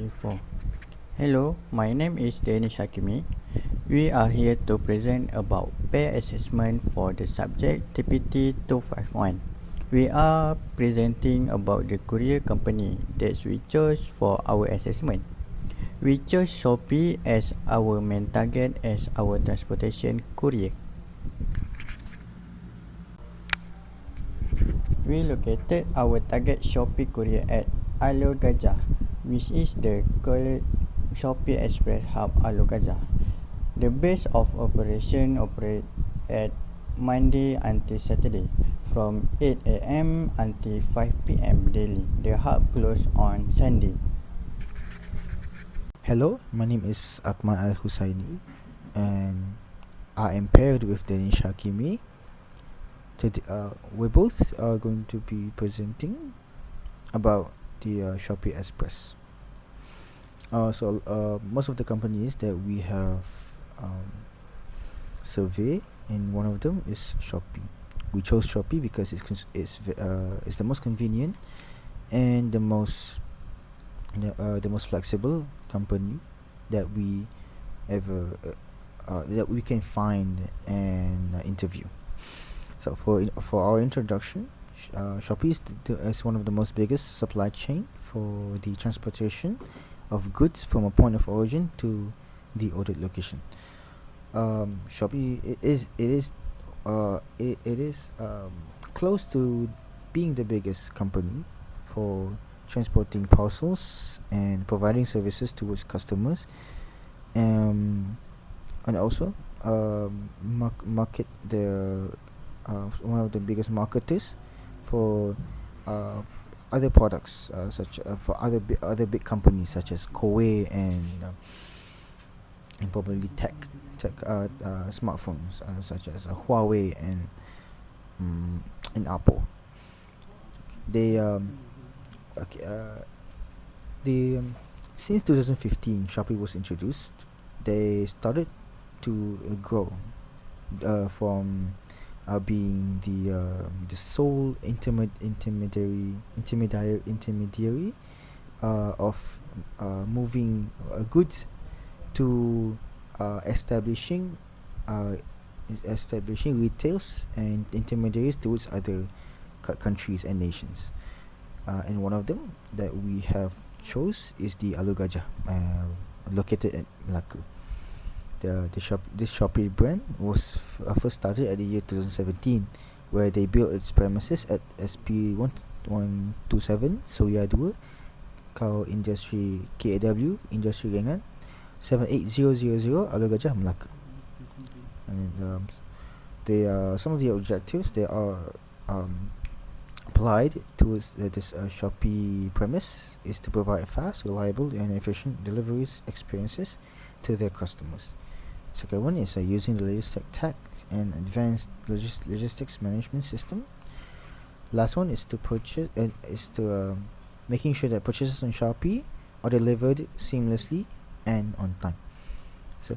2024. Hello, my name is Danish Hakimi. We are here to present about peer assessment for the subject TPT 251. We are presenting about the courier company that we chose for our assessment. We chose Shopee as our main target as our transportation courier. We located our target Shopee courier at Alor Gajah, which is the Shopee Express Hub Alor Gajah. The base of operation operate at Monday until Saturday from 8 a.m. until 5 p.m. daily. The hub closed on Sunday. Hello, my name is Akmal Al Husaini, and I am paired with Danish Hakimi. Today, we both are going to be presenting about the Shopee Express. Most of the companies that we have surveyed, and one of them is Shopee. We chose Shopee because it's the most convenient and the most flexible company that we ever that we can find and interview. So for our introduction, Shopee is one of the most biggest supply chain for the transportation of goods from a point of origin to the ordered location. Shopee is close to being the biggest company for transporting parcels and providing services towards customers, and also market the one of the biggest marketers for other products, such for other big companies such as Koei and probably tech smartphones such as Huawei and Apple. They since 2015 Shopee was introduced, they started to grow from being the sole intermediary of moving goods to establishing retails and intermediaries towards other countries and nations. And one of them that we have chose is the Alor Gajah, located at Melaka. This Shopee brand was first started at the year 2017, where they built its premises at SP 127 Suria 2, Kau Industri KAW Industri Ringan 78000 Alor Gajah, Melaka. And some of the objectives they are applied towards this Shopee premise is to provide fast, reliable, and efficient deliveries experiences to their customers. Second one is using the latest tech and advanced logistics management system. Last one is to making sure that purchases on Shopee are delivered seamlessly and on time. So,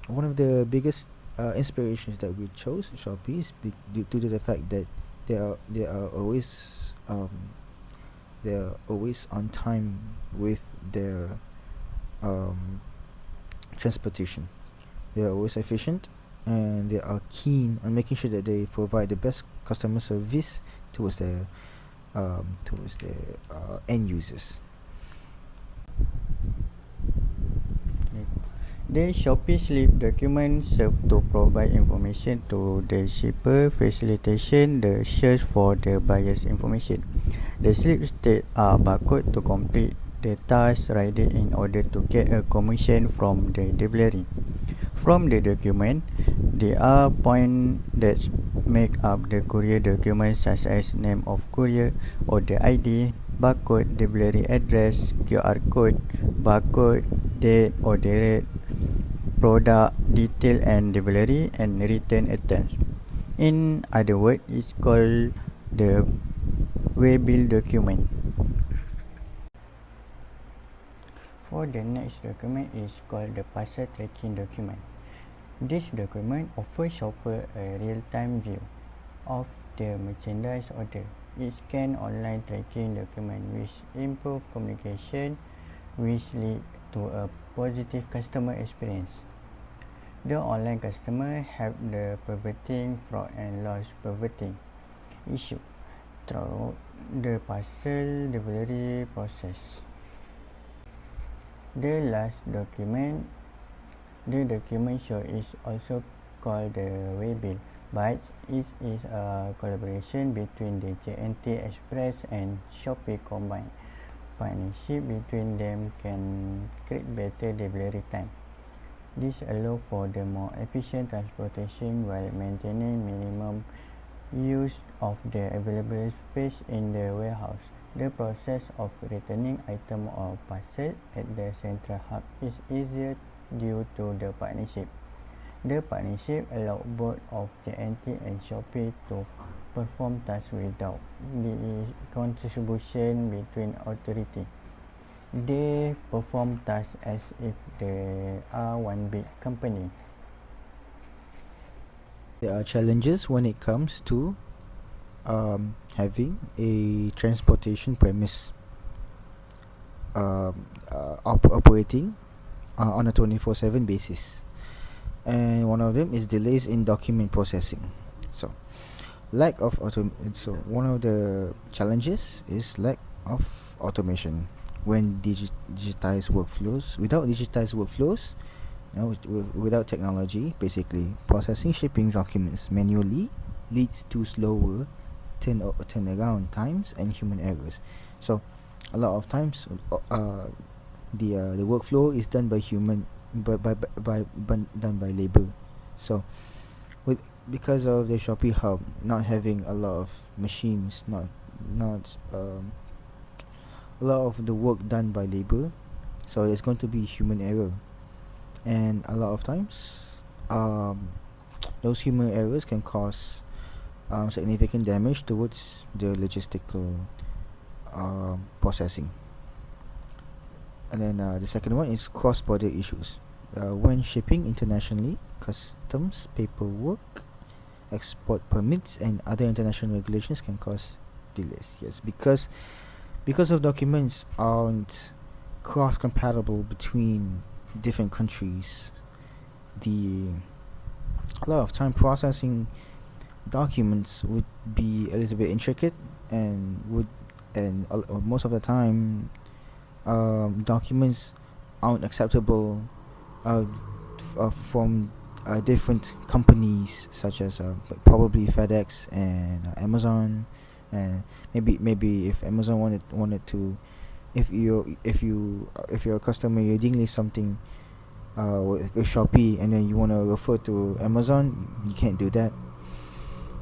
one of the biggest inspirations that we chose Shopee is due to the fact that they are always on time with their transportation. They are always efficient, and they are keen on making sure that they provide the best customer service towards their end users. The Shopee slip document serve to provide information to the shipper, facilitation the search for the buyer's information. The slip state a barcode to complete the task rider in order to get a commission from the delivery. From the document, there are points that make up the courier document, such as name of courier, order ID, barcode, delivery address, QR code, barcode, date, order rate, product detail and delivery, and return address. In other words, it's called the waybill document. For the next document is called the parcel tracking document. This document offers shopper a real-time view of the merchandise order. It can online tracking document which improve communication, which lead to a positive customer experience. The online customer have the preventing fraud and loss preventing issue throughout the parcel delivery process. The last document, the document show is also called the waybill, but it is a collaboration between the JNT Express and Shopee combined. Partnership between them can create better delivery time. This allows for the more efficient transportation while maintaining minimum use of the available space in the warehouse. The process of returning item or parcel at the central hub is easier due to the partnership. The partnership allows both of JNT and Shopee to perform tasks without the contribution between authorities. They perform tasks as if they are one big company. There are challenges when it comes to having a transportation premise operating on a 24/7 basis, and one of them is delays in document processing. So one of the challenges is lack of automation. When digitized workflows without digitized workflows, without technology, basically processing shipping documents manually leads to slower turnaround times and human errors. So a lot of times the workflow is done by human, done by labor. So because of the Shopee hub not having a lot of machines, not a lot of the work done by labor, so there's going to be human error, and a lot of times those human errors can cause significant damage towards the logistical processing. And then the second one is cross-border issues. When shipping internationally, customs, paperwork, export permits, and other international regulations can cause delays. Yes, because of documents aren't cross-compatible between different countries, a lot of time processing documents would be a little bit intricate, and most of the time documents aren't acceptable from different companies, such as probably FedEx and Amazon. And maybe if Amazon wanted to, if you're a customer, you're dealing with something with Shopee, and then you want to refer to Amazon, you can't do that.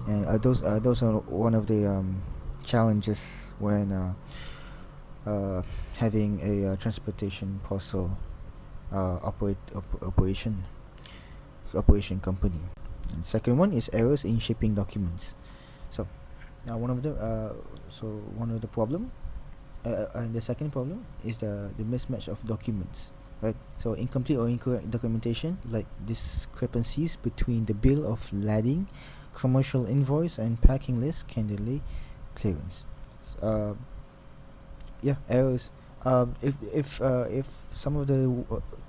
And those are one of the challenges when having a transportation parcel operation company. And second one is errors in shipping documents. So now one of the problem, and the second problem is the mismatch of documents, right? So incomplete or incorrect documentation, like discrepancies between the bill of lading, commercial invoice, and packing list, can delay clearance. Errors. If some of the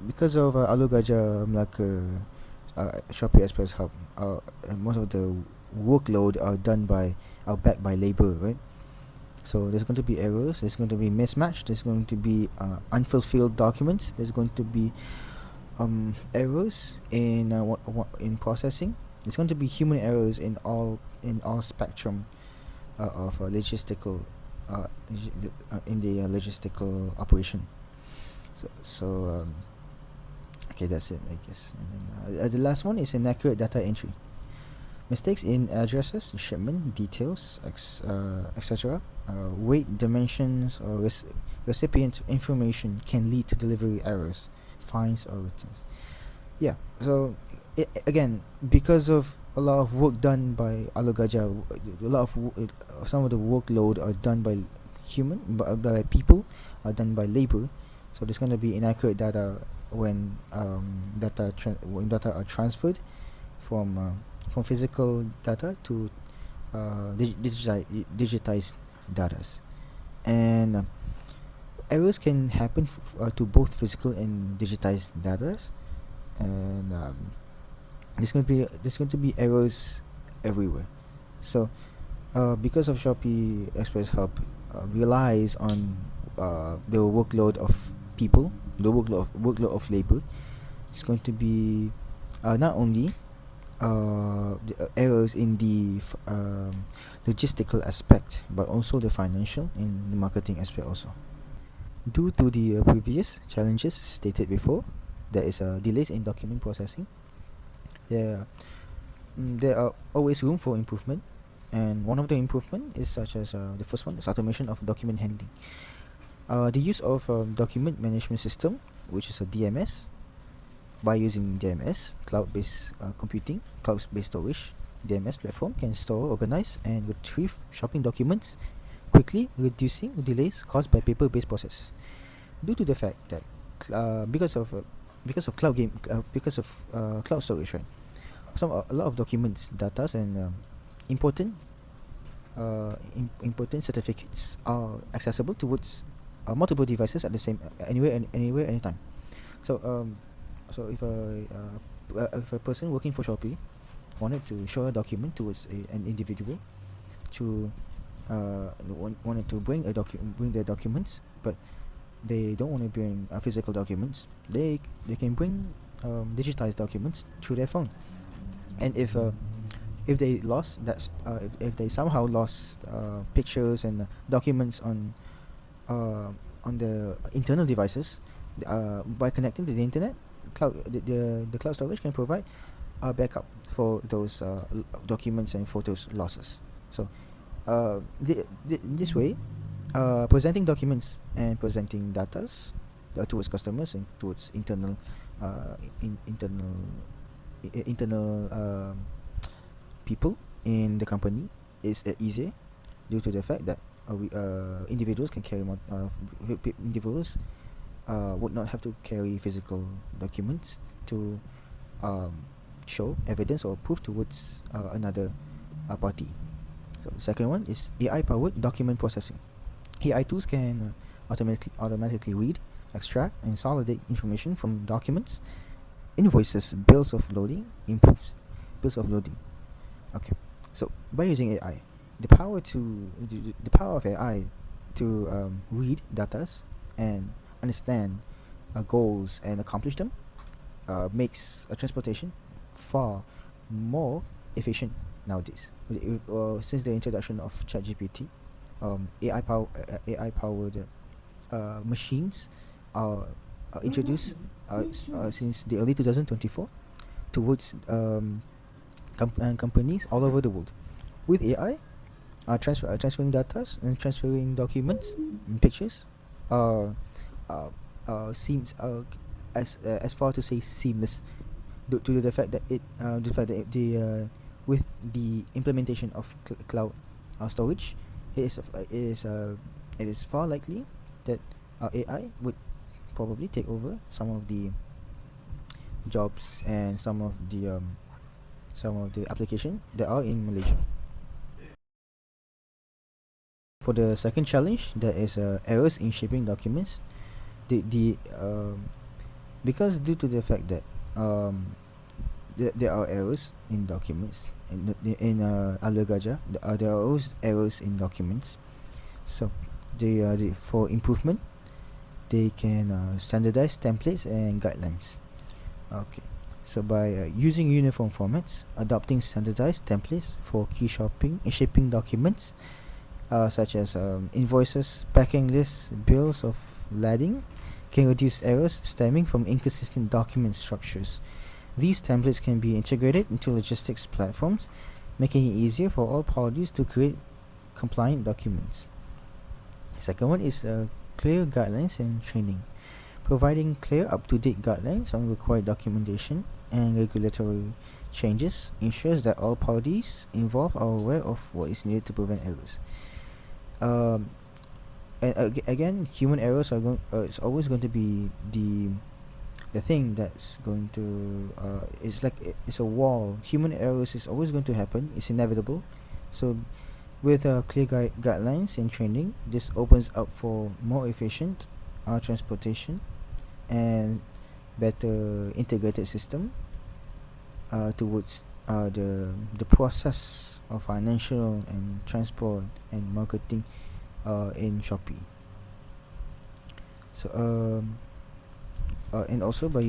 because of Alur Gajah Melaka Shopee Express Hub, most of the workload are backed by labor, right? So there's going to be errors, there's going to be mismatch, there's going to be unfulfilled documents, there's going to be errors in processing. There's going to be human errors in all spectrum of logistical in the logistical operation. Okay, that's it, I guess. And then the last one is inaccurate data entry. Mistakes in addresses, shipment details, etc., weight, dimensions, or recipient information can lead to delivery errors, fines, or returns. Yeah, so again, because of a lot of work done by Alur Gajah, some of the workload are done by by people, are done by labor. So there's going to be inaccurate data when data are transferred from physical data to digitized data, and errors can happen to both physical and digitized data, and there's going to be errors everywhere. So because of Shopee Express Hub relies on the workload of people, the workload of labor, it's going to be not only errors in the logistical aspect, but also the financial and the marketing aspect also. Due to the previous challenges stated before, there is delays in document processing. There are always room for improvement, and one of the improvement is such as the first one is automation of document handling. The use of document management system, which is a DMS, by using DMS, cloud-based computing, cloud-based storage, DMS platform can store, organize, and retrieve shopping documents quickly, reducing delays caused by paper-based processes. Due to the fact that because of cloud storage, right? A lot of documents, datas, and important important certificates are accessible towards multiple devices at the same anywhere anytime. So if a person working for Shopee wanted to show a document towards an individual to wanted to bring their documents, but they don't want to bring physical documents, they can bring digitized documents through their phone. And if they lost if they somehow lost pictures and documents on the internal devices, by connecting to the internet, the cloud storage can provide a backup for those documents and photos losses. So this way, presenting documents and presenting datas towards customers and towards internal people in the company is easier, due to the fact that individuals can carry individuals would not have to carry physical documents to show evidence or proof towards another party. So the second one is AI powered document processing. AI tools can automatically read, extract, and consolidate information from documents, invoices, bills of loading, improves bills of loading. Okay, so by using AI, the power of AI to read datas and understand goals and accomplish them makes transportation far more efficient nowadays. Since the introduction of ChatGPT, AI powered machines are introduced since the early 2024 towards companies all over the world. With AI, transferring data and transferring documents and pictures seems as far to say seamless, due to the fact that with the implementation of cloud storage, it is far likely that AI would probably take over some of the jobs and some of the application that are in Malaysia. For the second challenge, there is errors in shipping documents. The Because due to the fact that there are errors in documents in Alur Gajah, there are always errors in documents. So for improvement, they can standardize templates and guidelines. Okay, so by using uniform formats, adopting standardized templates for key shipping documents, such as invoices, packing lists, bills of lading, can reduce errors stemming from inconsistent document structures. These templates can be integrated into logistics platforms, making it easier for all parties to create compliant documents. Second one is clear guidelines and training. Providing clear, up-to-date guidelines on required documentation and regulatory changes ensures that all parties involved are aware of what is needed to prevent errors. And again, human errors are it's always going to be the thing that's going to it's like it's a wall. Human errors is always going to happen. It's inevitable. So with clear guidelines and training, this opens up for more efficient transportation and better integrated system towards the process of financial and transport and marketing in Shopee. So and also by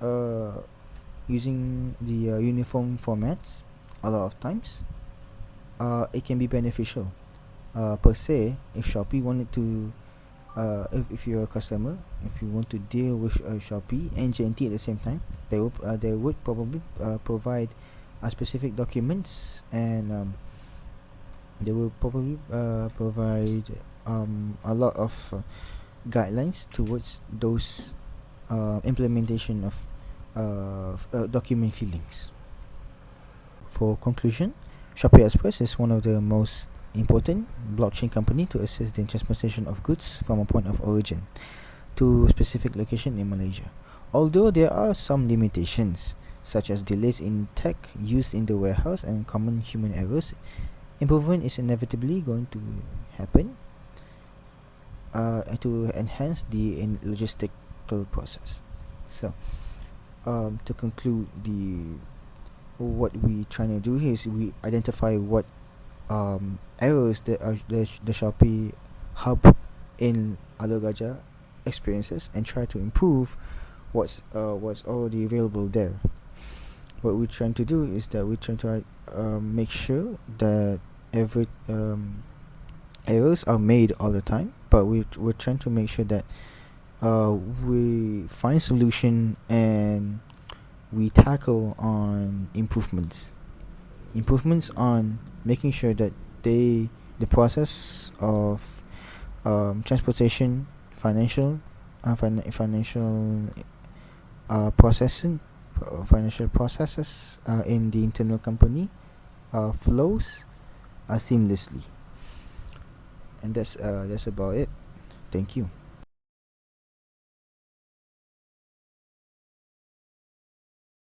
uh, using the uniform formats a lot of times, it can be beneficial per se if Shopee wanted to if you're a customer, if you want to deal with Shopee and JNT at the same time, they would probably provide specific documents, and they will probably provide a lot of guidelines towards those implementation of document fillings. For conclusion, Shopee Express is one of the most important blockchain company to assist the transportation of goods from a point of origin to a specific location in Malaysia. Although there are some limitations, such as delays in tech used in the warehouse and common human errors, improvement is inevitably going to happen to enhance the logistical process. So, to conclude, the what we trying to do here is we identify what errors that the Shopee hub in Alor Gajah experiences and try to improve what's already available there. What we're trying to do is that we're trying to make sure that every errors are made all the time, but we're trying to make sure that we find solution and we tackle on improvements on making sure that the process of transportation, financial processing, financial processes in the internal company flows seamlessly. And that's about it. Thank you.